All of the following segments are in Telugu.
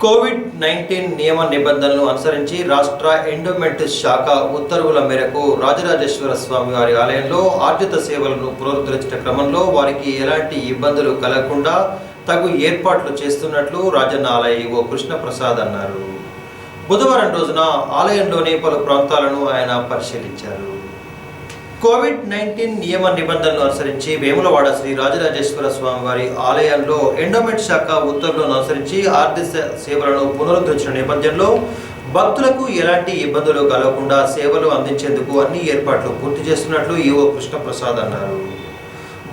కోవిడ్-19 నియమ నిబంధనలను అనుసరించి రాష్ట్ర ఎండోమెంట్ శాఖ ఉత్తర్వుల మేరకు రాజరాజేశ్వర స్వామి వారి ఆలయంలో ఆర్జిత సేవలను పునరుద్ధరించిన క్రమంలో వారికి ఎలాంటి ఇబ్బందులు కలగకుండా తగు ఏర్పాట్లు చేస్తున్నట్లు రాజన్న ఆలయ ఈవో కృష్ణప్రసాద్ అన్నారు. బుధవారం రోజున ఆలయంలోని పలు ప్రాంతాలను ఆయన పరిశీలించారు. కోవిడ్-19 నియమ నిబంధనలు అనుసరించి వేములవాడ శ్రీ రాజరాజేశ్వర స్వామి వారి ఆలయంలో ఎండోమెంట్ శాఖ ఉత్తర్వులను అనుసరించి ఆర్థిక సేవలను పునరుద్ధరించిన నేపథ్యంలో భక్తులకు ఎలాంటి ఇబ్బందులు కలగకుండా సేవలు అందించేందుకు అన్ని ఏర్పాట్లు పూర్తి చేస్తున్నట్లు ఈవో కృష్ణప్రసాద్ అన్నారు.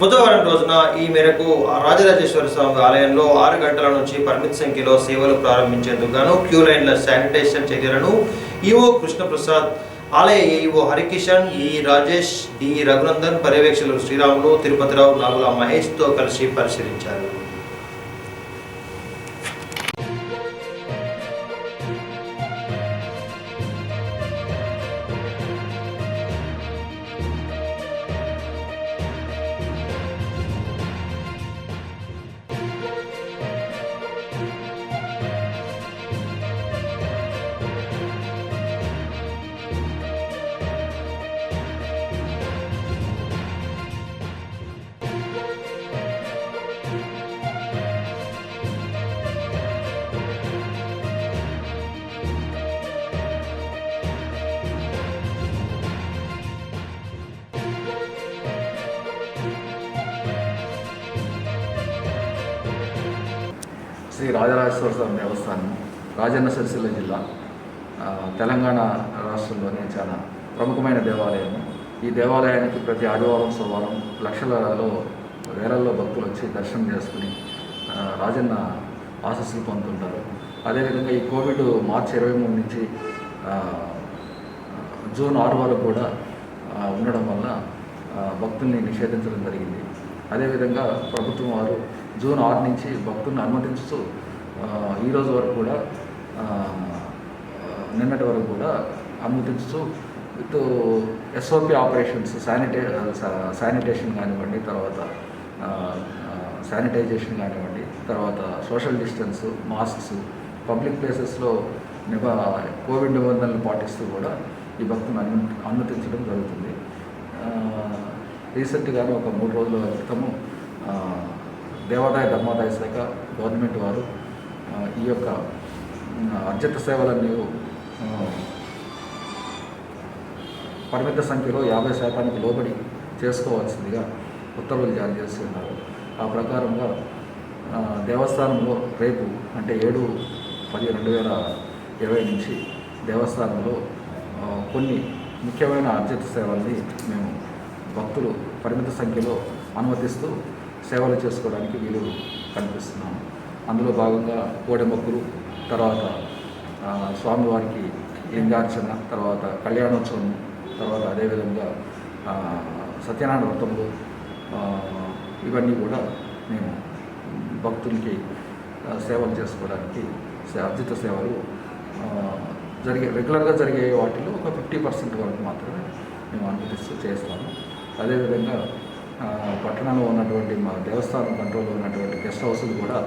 బుధవారం రోజున ఈ మేరకు రాజరాజేశ్వర స్వామి ఆలయంలో 6 గంటల నుంచి పరిమిత సంఖ్యలో సేవలు ప్రారంభించేందుకు గాను క్యూ లైన్ల శానిటైజేషన్ చర్యలను ఈవో కృష్ణప్రసాద్, ఆలయ ఏఈఓ హరికిషన్, ఈ రాజేష్, డి రఘునందన్, పర్యవేక్షకులు శ్రీరాములు, తిరుపతిరావు, నాగుల మహేష్తో కలిసి పరిశీలించారు. శ్రీ రాజరాజేశ్వర స్వామి దేవస్థానం రాజన్న సిరిసిల్ల జిల్లా తెలంగాణ రాష్ట్రంలోనే చాలా ప్రముఖమైన దేవాలయం. ఈ దేవాలయానికి ప్రతి ఆదివారం సోమవారం లక్షలలో వేలల్లో భక్తులు వచ్చి దర్శనం చేసుకుని రాజన్న ఆశీస్సులు పొందుతుంటారు. అదేవిధంగా ఈ కోవిడ్ మార్చి 23 నుంచి జూన్ 6 వరకు కూడా ఉండడం వల్ల భక్తుల్ని నిషేధించడం జరిగింది. అదేవిధంగా ప్రభుత్వం వారు జూన్ 6 నుంచి భక్తులను అనుమతించుతూ ఈరోజు వరకు కూడా నిన్నటి వరకు కూడా అనుమతించుతూ విత్ ఎస్ఓపి ఆపరేషన్స్ శానిటేషన్ కానివ్వండి, తర్వాత శానిటైజేషన్ కానివ్వండి, తర్వాత సోషల్ డిస్టెన్స్, మాస్క్స్, పబ్లిక్ ప్లేసెస్లో కోవిడ్ నిబంధనలు పాటిస్తూ కూడా ఈ భక్తులను అనుమతించడం జరుగుతుంది. రీసెంట్గానే ఒక 3 రోజుల క్రితము దేవాదాయ ధర్మాదాయ శాఖ గవర్నమెంట్ వారు ఈ యొక్క అర్జిత సేవలన్నీ పరిమిత సంఖ్యలో 50% లోబడి చేసుకోవాల్సిందిగా ఉత్తర్వులు జారీ చేస్తున్నారు. ఆ ప్రకారంగా దేవస్థానంలో రేపు అంటే 7/10/2020 నుంచి దేవస్థానంలో కొన్ని ముఖ్యమైన అర్జిత సేవల్ని మేము భక్తులు పరిమిత సంఖ్యలో అనుమతిస్తూ సేవలు చేసుకోవడానికి వీలు కనిపిస్తున్నాము. అందులో భాగంగా కోడెమొక్కులు, తర్వాత స్వామివారికి లింగార్చన, తర్వాత కళ్యాణోత్సవం, తర్వాత అదేవిధంగా సత్యనారాయణ వ్రతములు, ఇవన్నీ కూడా మేము భక్తులకి సేవలు చేసుకోవడానికి అర్జిత సేవలు రెగ్యులర్గా జరిగే వాటిలో ఒక 50% వరకు మాత్రమే మేము అనుమతిస్తూ చేస్తాము. అదేవిధంగా పట్టణంలో ఉన్నటువంటి మా దేవస్థానం కంట్రోల్లో ఉన్నటువంటి గెస్ట్ హౌస్లు కూడా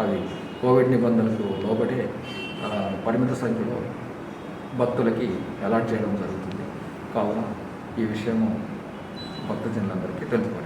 అవి కోవిడ్ నిబంధనలకు లోబడే పరిమిత సంఖ్యలో భక్తులకి అలాట్ చేయడం జరుగుతుంది. కావున ఈ విషయము భక్తజనులందరికీ తెలుపుకోవాలి.